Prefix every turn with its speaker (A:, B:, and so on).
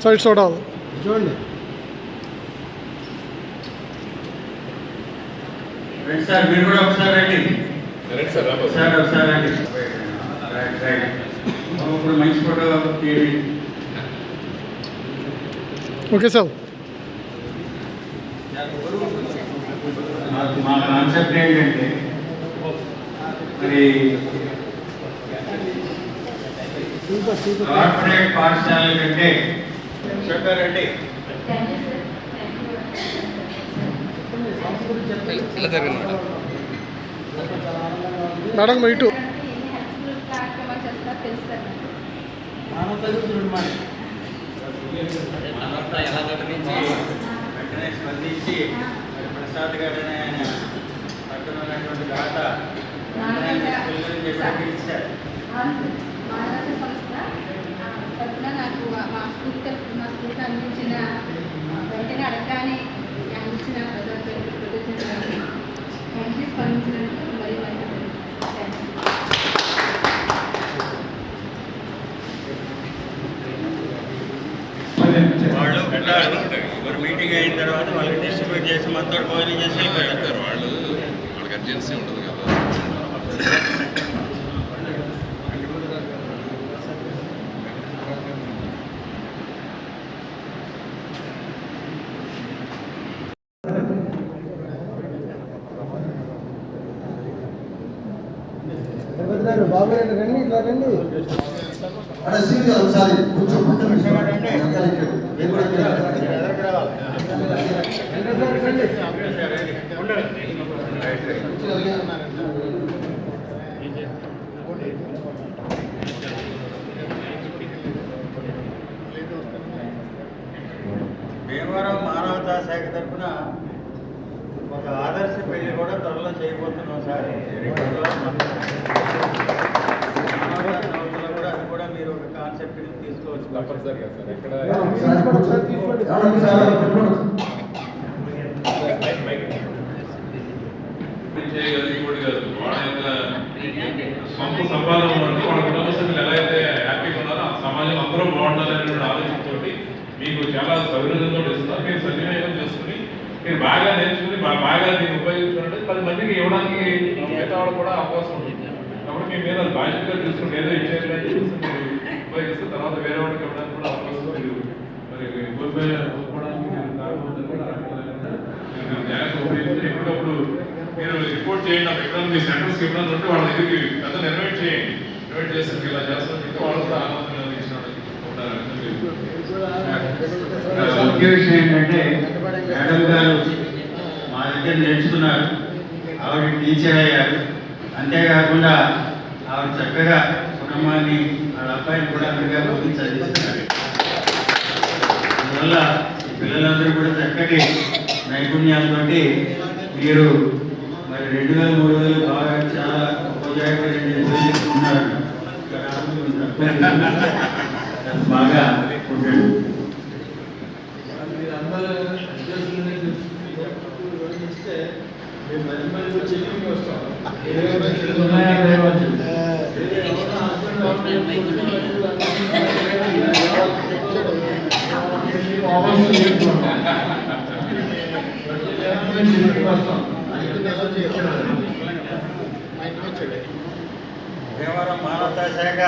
A: Side చూడాలి
B: చూడండి
C: sir మీరు కూడా ఒకసారి రండి సార్ ఒకసారి రండి. ఇప్పుడు మంచి ఫోటో తీయండి.
A: Okay sir.
C: మా కాన్సెప్ట్ ఏంటంటే మరి కార్పొరేట్ పాఠశాలల కంటే చెప్పారండి
A: మేడం ఇటు
C: వెంటనే స్పందించి ప్రసాద్ గారు ఆయన పక్కన ఉన్నటువంటి దాత
D: నాకు మా స్కూల్కి అందించిన వెంటనే అడగగానే అందించిన వెంటనే స్పందించినందుకు మరి
C: వాళ్ళు ఒక మీటింగ్ అయిన తర్వాత వాళ్ళు డిస్ట్రిబ్యూట్ చేసి మనతో భోజనం చేసి వెళ్ళిపోయారు.
E: వాళ్ళకి అర్జెన్సీ ఉండదు కదా.
B: బాబు రండి ఇట్లా రండి
F: ఒకసారి కొంచెం
C: భీమవరం మానవతా శాఖ తరఫున ఒక ఆదర్శ పెళ్లి కూడా త్వరలో చేయబోతున్నాం సార్. కూడా అది కూడా మీరు ఒక కాన్సెప్ట్ తీసుకోవచ్చు.
E: తప్పనిసరిగా సార్. ఎక్కడ
G: వాళ్ళ యొక్క సొంత సంపాదన అంటే వాళ్ళ కుటుంబ సభ్యులు ఎలా అయితే హ్యాపీగా ఉన్నారో ఆ సమాజం అందరూ బాగుండాలనే ఆలోచనతో మీకు చాలా సౌకర్యంతో ఇస్తున్నారు. మీరు సద్వినియోగం చేసుకుని మీరు బాగా నేర్చుకుని బాగా దీన్ని ఉపయోగించుకుంటే 10 మందికి ఇవ్వడానికి మిగతా వాళ్ళు కూడా అవకాశం ఉంటుంది. కాబట్టి మీ మీద బాధ్యతగా చూసుకుంటే ఏదో ఇచ్చేయాలని చూసి మీరు ఉపయోగిస్తే తర్వాత వేరే వాళ్ళకి ఇవ్వడానికి కూడా అవకాశం మీరు మరి కోల్పోవడానికి జాగ్రత్త ఉపయోగించి ఎప్పటికప్పుడు మీరు రిపోర్ట్ చేయండి. ఎప్పుడైనా మీ సెంటర్స్కి ఎప్పుడైనా ఉంటే వాళ్ళ దగ్గరికి పెద్ద ఇన్వైట్ చేయండి. ఇన్వైట్ చేస్తే ఇలా చేస్తామని చెప్పి వాళ్ళు కూడా ఆనందంగా ఉంటారు.
C: ముఖ్య విషయం ఏంటంటే మేడం గారు మా దగ్గర నేర్చుకున్నారు. ఆవిడ టీచర్ అయ్యారు. అంతేకాకుండా ఆవిడ చక్కగా కుటుంబాన్ని వాళ్ళ అబ్బాయిని కూడా అమెరికా పోయి చదివిస్తున్నారు. అందువల్ల ఈ పిల్లలందరూ కూడా చక్కటి నైపుణ్యాలతో మీరు మరి 2000-3000 బాగా చాలా ఉన్నారు. బాగా ఉంటాడు. భీమవరం మానవతా శాఖ